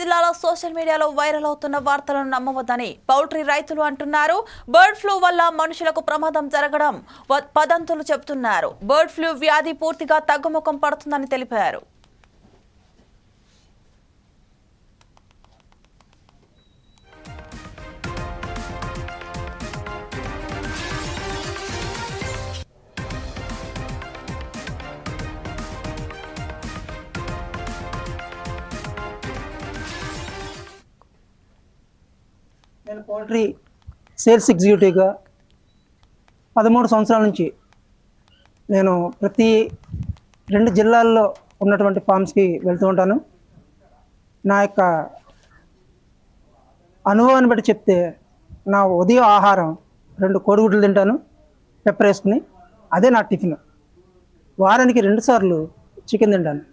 జిల్లాలో సోషల్ మీడియాలో వైరల్ అవుతున్న వార్తలను నమ్మవద్దని పౌల్ట్రీ రైతులు అంటున్నారు. బర్డ్ ఫ్లూ వల్ల మనుషులకు ప్రమాదం జరగడం వదంతులు చెబుతున్నారు. బర్డ్ ఫ్లూ వ్యాధి పూర్తిగా తగ్గుముఖం పడుతుందని తెలిపారు. నేను పౌల్ట్రీ సేల్స్ ఎగ్జిక్యూటివ్గా 13 సంవత్సరాల నుంచి నేను ప్రతి 2 జిల్లాల్లో ఉన్నటువంటి ఫామ్స్కి వెళ్తూ ఉంటాను. నా యొక్క అనుభవాన్ని బట్టి చెప్తే నా ఉదయం ఆహారం 2 కోడిగుడ్లు తింటాను పెప్పర్ వేసుకుని, అదే నా టిఫిన్. వారానికి 2 సార్లు చికెన్ తింటాను,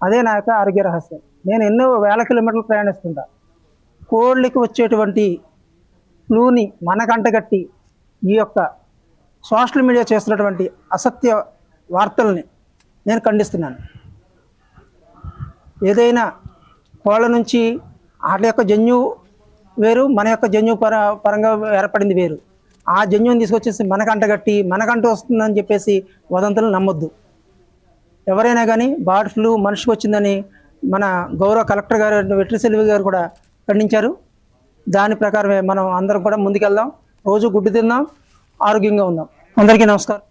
అదే నా యొక్క ఆరోగ్య రహస్యం. నేను ఎన్నో వేల కిలోమీటర్లు ప్రయాణిస్తుంటా. కోళ్ళకి వచ్చేటువంటి ఫ్లూని మనకంటగట్టి ఈ యొక్క సోషల్ మీడియా చేస్తున్నటువంటి అసత్య వార్తల్ని నేను ఖండిస్తున్నాను. ఏదైనా కోళ్ళ నుంచి వాటి యొక్క జన్యువు వేరు, మన యొక్క జన్యువు పరంగా ఏర్పడింది వేరు. ఆ జన్యువుని తీసుకొచ్చేసి మనకంటగట్టి మనకంటూ వస్తుందని చెప్పేసి వదంతులు నమ్మొద్దు. ఎవరైనా కానీ బర్డ్ ఫ్లూ మనిషికి వచ్చిందని మన గౌరవ కలెక్టర్ గారు వెటరీ సెల్వి గారు కూడా ఖండించారు. దాని ప్రకారమే మనం అందరం కూడా ముందుకెళ్దాం. రోజు గుడ్డు తిందాం, ఆరోగ్యంగా ఉందాం. అందరికీ నమస్కారం.